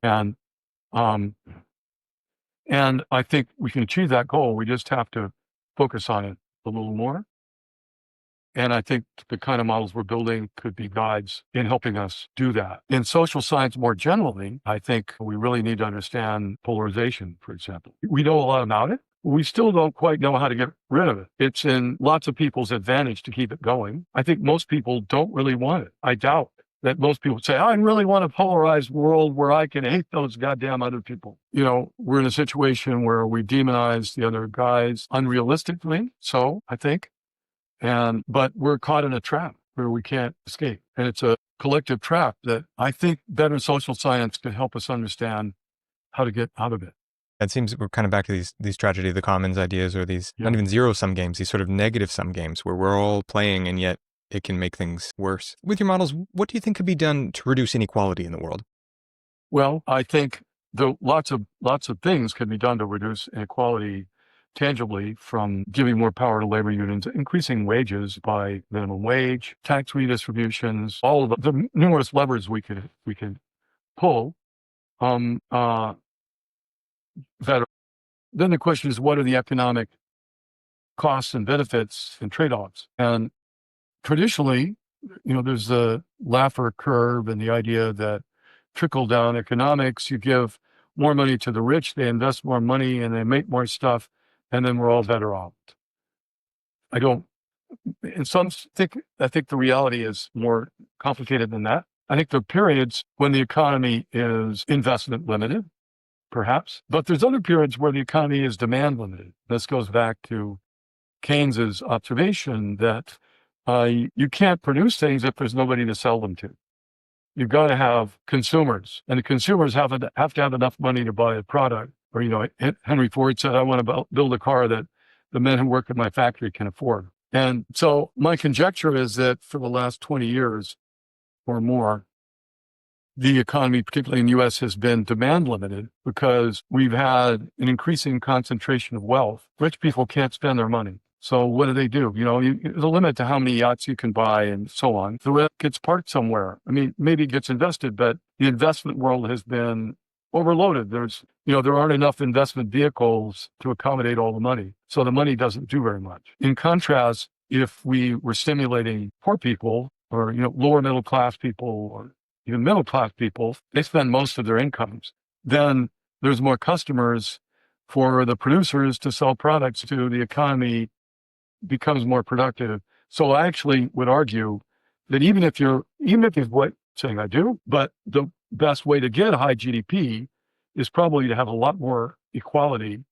And I think we can achieve that goal. We just have to focus on it a little more. And I think the kind of models we're building could be guides in helping us do that. In social science more generally, I think we really need to understand polarization, for example. We know a lot about it. We still don't quite know how to get rid of it. It's in lots of people's advantage to keep it going. I think most people don't really want it. I doubt that most people say, I really want a polarized world where I can hate those goddamn other people. We're in a situation where we demonize the other guys unrealistically, so I think. But we're caught in a trap where we can't escape. And it's a collective trap that I think better social science could help us understand how to get out of it. It seems we're kind of back to these tragedy of the commons ideas, or these not even zero-sum games, these sort of negative-sum games where we're all playing and yet it can make things worse. With your models, what do you think could be done to reduce inequality in the world? Well, I think lots of things can be done to reduce inequality tangibly, from giving more power to labor unions, increasing wages by minimum wage, tax redistributions, all of the numerous levers we can pull. That then the question is, what are the economic costs and benefits and trade-offs? And traditionally, there's the Laffer curve and the idea that trickle-down economics, you give more money to the rich, they invest more money and they make more stuff, and then we're all better off. I think the reality is more complicated than that. I think there are periods when the economy is investment limited, perhaps, but there's other periods where the economy is demand limited. This goes back to Keynes's observation that you can't produce things if there's nobody to sell them to. You've got to have consumers, and the consumers have to have enough money to buy a product. Or, Henry Ford said, I want to build a car that the men who work in my factory can afford. And so my conjecture is that for the last 20 years or more, the economy, particularly in the U.S., has been demand limited because we've had an increasing concentration of wealth. Rich people can't spend their money. So what do? There's a limit to how many yachts you can buy and so on. The rest gets parked somewhere. I mean, maybe it gets invested, but the investment world has been overloaded. There aren't enough investment vehicles to accommodate all the money. So the money doesn't do very much. In contrast, if we were stimulating poor people or, lower middle class people or even middle class people, they spend most of their incomes. Then there's more customers for the producers to sell products to. The economy becomes more productive. So I actually would argue that even if you're what saying I do, but the best way to get a high GDP is probably to have a lot more equality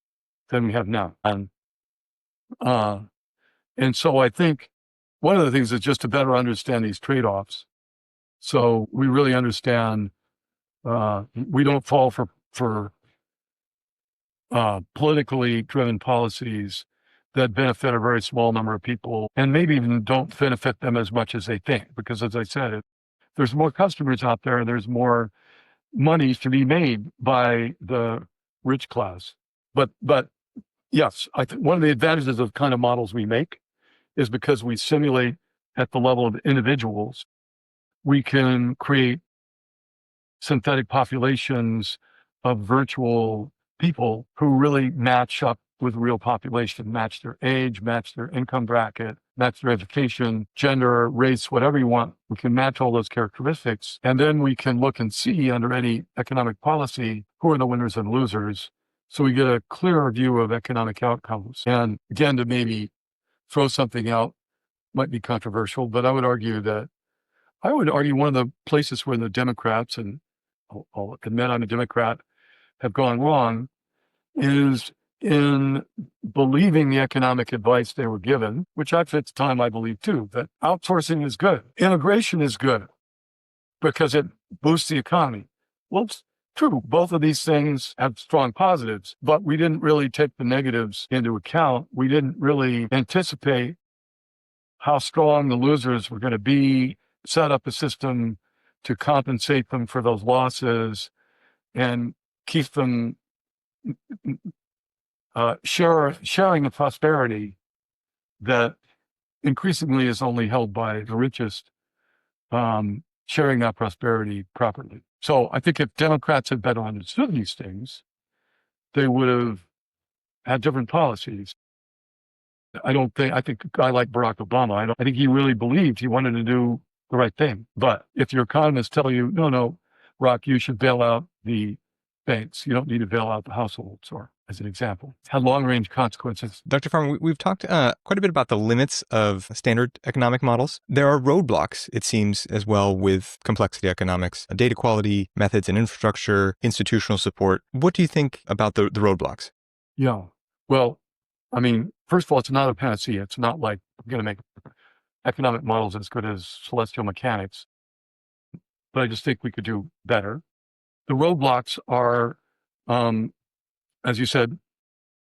than we have now. And so I think one of the things is just to better understand these trade-offs. So we really understand, we don't fall for politically driven policies that benefit a very small number of people, and maybe even don't benefit them as much as they think. Because as I said, there's more customers out there, there's more money to be made by the rich class. But yes, I think one of the advantages of the kind of models we make is because we simulate at the level of individuals, we can create synthetic populations of virtual people who really match up with real population, match their age, match their income bracket, match their education, gender, race, whatever you want. We can match all those characteristics. And then we can look and see under any economic policy who are the winners and losers. So we get a clearer view of economic outcomes. And again, to maybe throw something out might be controversial, but I would argue one of the places where the Democrats, and I'll admit I'm a Democrat, have gone wrong is in believing the economic advice they were given, which at the time I believe too, that outsourcing is good. Immigration is good because it boosts the economy. Well, it's true. Both of these things have strong positives, but we didn't really take the negatives into account. We didn't really anticipate how strong the losers were going to be, set up a system to compensate them for those losses and keep them sharing the prosperity that increasingly is only held by the richest, sharing that prosperity properly. So I think if Democrats had better understood these things, they would have had different policies. I think a guy like Barack Obama, I think he really believed he wanted to do the right thing. But if your economists tell you, no, Rock, you should bail out the banks. You don't need to bail out the households, or as an example, had long-range consequences. Dr. Farmer, we've talked quite a bit about the limits of standard economic models. There are roadblocks, it seems, as well with complexity economics, data quality, methods and infrastructure, institutional support. What do you think about the roadblocks? Yeah. Well, I mean, first of all, it's not a panacea. It's not like we're going to make economic models as good as celestial mechanics, but I just think we could do better. The roadblocks are, as you said,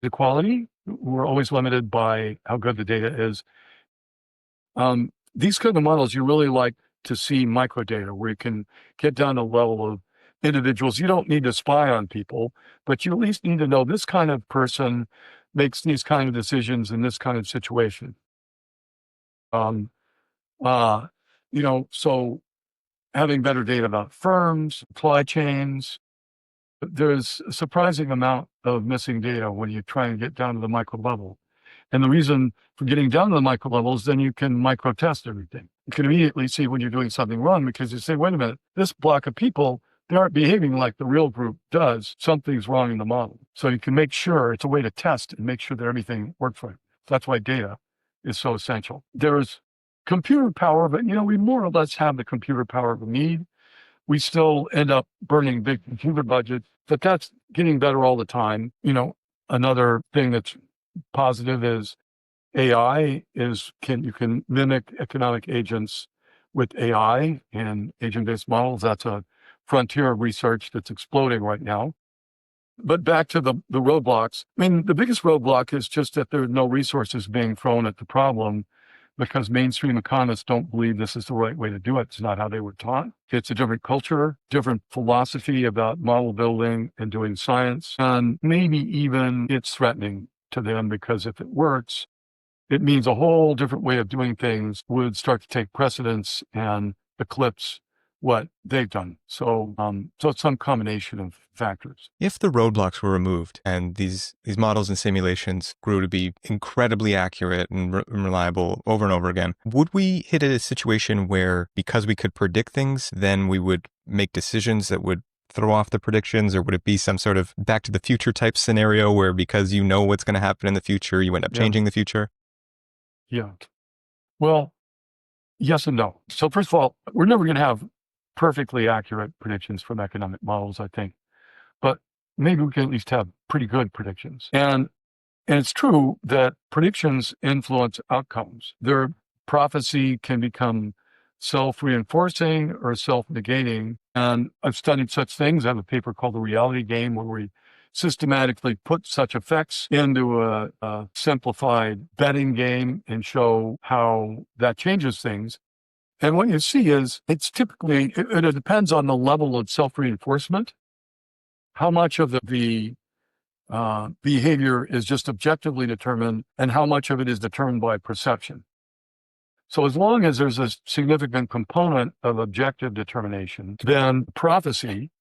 the quality. We're always limited by how good the data is. These kind of models, you really like to see microdata where you can get down to the level of individuals. You don't need to spy on people, but you at least need to know this kind of person makes these kind of decisions in this kind of situation. So having better data about firms, supply chains, there's a surprising amount of missing data when you try and get down to the micro level. And the reason for getting down to the micro level is then you can micro test everything. You can immediately see when you're doing something wrong because you say, wait a minute, this block of people, they aren't behaving like the real group does. Something's wrong in the model. So you can make sure, it's a way to test and make sure that everything works right. That's why data is so essential. There's computer power, but we more or less have the computer power we need. We still end up burning big computer budgets, but that's getting better all the time. Another thing that's positive is AI you can mimic economic agents with AI and agent-based models. That's a frontier of research that's exploding right now. But back to the roadblocks. I mean, the biggest roadblock is just that there are no resources being thrown at the problem because mainstream economists don't believe this is the right way to do it. It's not how they were taught. It's a different culture, different philosophy about model building and doing science. And maybe even it's threatening to them because if it works, it means a whole different way of doing things would start to take precedence and eclipse what they've done. So it's some combination of factors. If the roadblocks were removed and these models and simulations grew to be incredibly accurate and reliable over and over again, would we hit a situation where because we could predict things, then we would make decisions that would throw off the predictions, or would it be some sort of back to the future type scenario where because you know what's going to happen in the future, you end up changing the future? Yeah. Well, yes and no. So first of all, we're never going to have perfectly accurate predictions from economic models, I think, but maybe we can at least have pretty good predictions. And it's true that predictions influence outcomes. Their prophecy can become self-reinforcing or self-negating. And I've studied such things. I have a paper called The Reality Game where we systematically put such effects into a simplified betting game and show how that changes things. And what you see is it's typically, it depends on the level of self-reinforcement, how much of the behavior is just objectively determined and how much of it is determined by perception. So as long as there's a significant component of objective determination, then prophecy,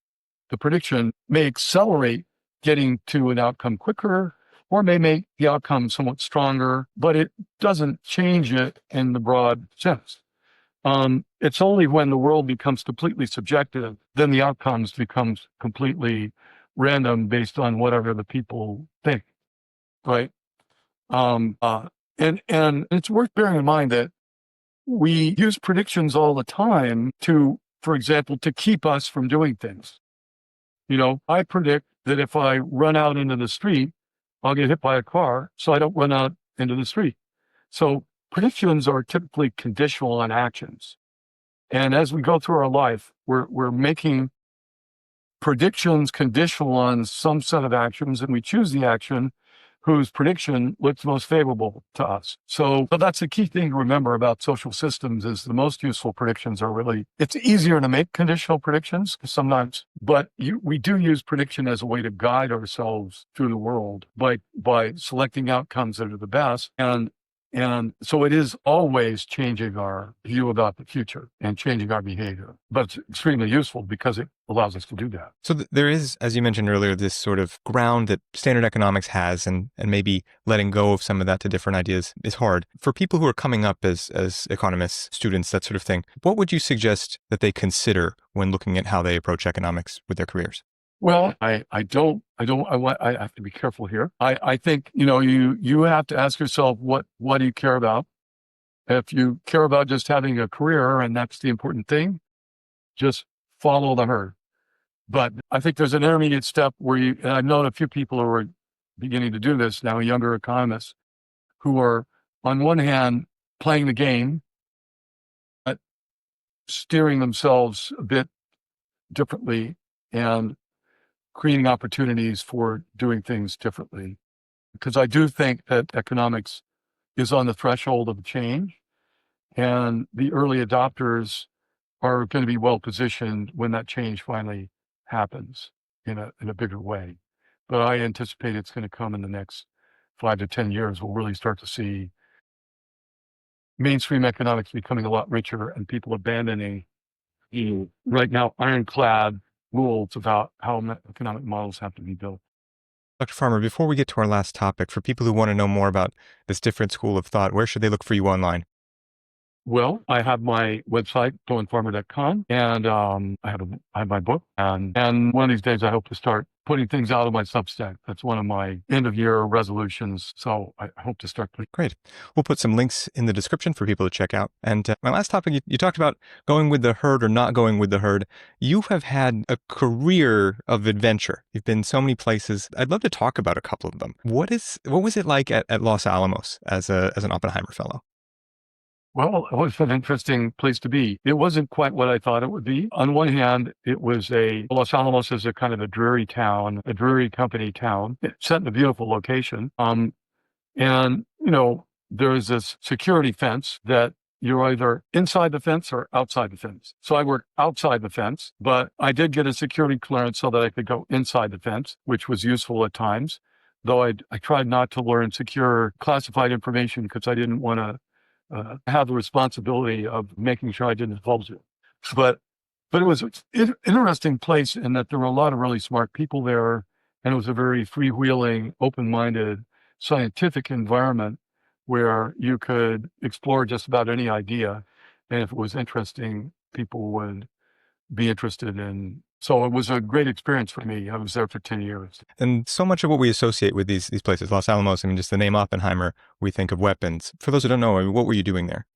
the prediction, may accelerate getting to an outcome quicker or may make the outcome somewhat stronger, but it doesn't change it in the broad sense. It's only when the world becomes completely subjective, then the outcomes becomes completely random based on whatever the people think, right? And it's worth bearing in mind that we use predictions all the time to, for example, to keep us from doing things. I predict that if I run out into the street, I'll get hit by a car, so I don't run out into the street. So predictions are typically conditional on actions. And as we go through our life, we're making predictions conditional on some set of actions, and we choose the action whose prediction looks most favorable to us. So that's the key thing to remember about social systems is the most useful predictions are really, it's easier to make conditional predictions sometimes, but we do use prediction as a way to guide ourselves through the world by selecting outcomes that are the best. And so it is always changing our view about the future and changing our behavior. But it's extremely useful because it allows us to do that. So there is, as you mentioned earlier, this sort of ground that standard economics has, and maybe letting go of some of that to different ideas is hard. For people who are coming up as economists, students, that sort of thing, what would you suggest that they consider when looking at how they approach economics with their careers? Well, I have to be careful here. I think, you have to ask yourself, what do you care about? If you care about just having a career and that's the important thing, just follow the herd. But I think there's an intermediate step where and I've known a few people who are beginning to do this now, younger economists, who are on one hand playing the game, but steering themselves a bit differently and creating opportunities for doing things differently. Because I do think that economics is on the threshold of change, and the early adopters are going to be well positioned when that change finally happens in a bigger way. But I anticipate it's going to come in the next 5 to 10 years. We'll really start to see mainstream economics becoming a lot richer and people abandoning right now ironclad rules about how economic models have to be built. Dr. Farmer, before we get to our last topic, for people who want to know more about this different school of thought, where should they look for you online? Well, I have my website, doynefarmer.com, and I have my book, and one of these days I hope to start putting things out of my Substack. That's one of my end of year resolutions. So I hope to start putting. Great. We'll put some links in the description for people to check out. And my last topic, you talked about going with the herd or not going with the herd. You have had a career of adventure. You've been so many places. I'd love to talk about a couple of them. What was it like at Los Alamos as an Oppenheimer fellow? Well, it was an interesting place to be. It wasn't quite what I thought it would be. On one hand, it was Los Alamos is a kind of a dreary town, a dreary company town. It's set in a beautiful location. And, there's this security fence that you're either inside the fence or outside the fence. So I worked outside the fence, but I did get a security clearance so that I could go inside the fence, which was useful at times. Though I tried not to learn secure classified information because I didn't want to have the responsibility of making sure I didn't divulge it. But it was an interesting place in that there were a lot of really smart people there, and it was a very freewheeling, open-minded, scientific environment where you could explore just about any idea, and if it was interesting, people would be interested in. So it was a great experience for me. I was there for 10 years. And so much of what we associate with these places, Los Alamos, I mean, just the name Oppenheimer, we think of weapons. For those who don't know, I mean, what were you doing there?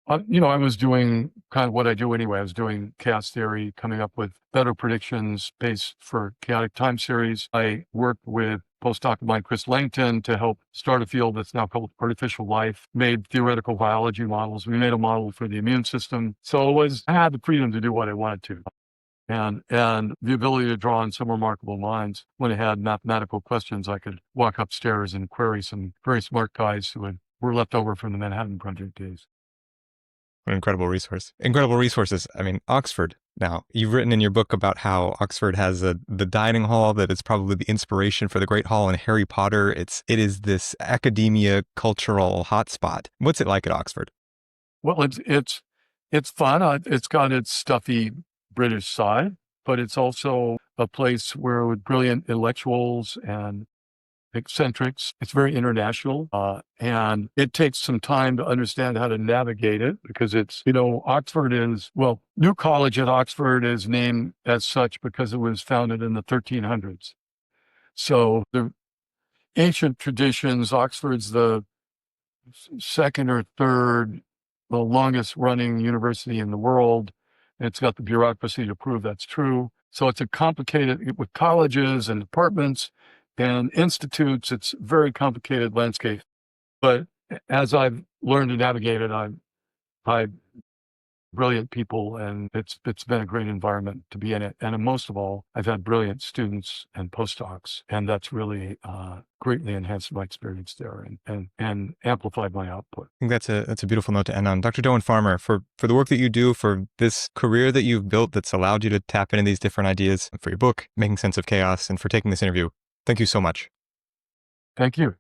I was doing kind of what I do anyway. I was doing chaos theory, coming up with better predictions based for chaotic time series. I worked with postdoc of mine, Chris Langton, to help start a field that's now called artificial life, made theoretical biology models. We made a model for the immune system. So I had the freedom to do what I wanted to. And the ability to draw on some remarkable lines. When I had mathematical questions, I could walk upstairs and query some very smart guys who were left over from the Manhattan Project days. An incredible resource. Incredible resources. I mean, Oxford. Now, you've written in your book about how Oxford has the dining hall that is probably the inspiration for the Great Hall in Harry Potter. It is this academia cultural hotspot. What's it like at Oxford? Well, it's fun. It's got its stuffy British side, but it's also a place where with brilliant intellectuals and eccentrics, it's very international, and it takes some time to understand how to navigate it because Oxford New College at Oxford is named as such because it was founded in the 1300s. So the ancient traditions, Oxford's the second or third, the longest running university in the world. It's got the bureaucracy to prove that's true. So it's a complicated, with colleges and departments and institutes, it's a very complicated landscape. But as I've learned to navigate it, I've brilliant people, and it's been a great environment to be in it. And most of all, I've had brilliant students and postdocs, and that's really greatly enhanced my experience there and amplified my output. I think that's a beautiful note to end on. Dr. Doyne Farmer, for the work that you do, for this career that you've built that's allowed you to tap into these different ideas, for your book, Making Sense of Chaos, and for taking this interview, thank you so much. Thank you.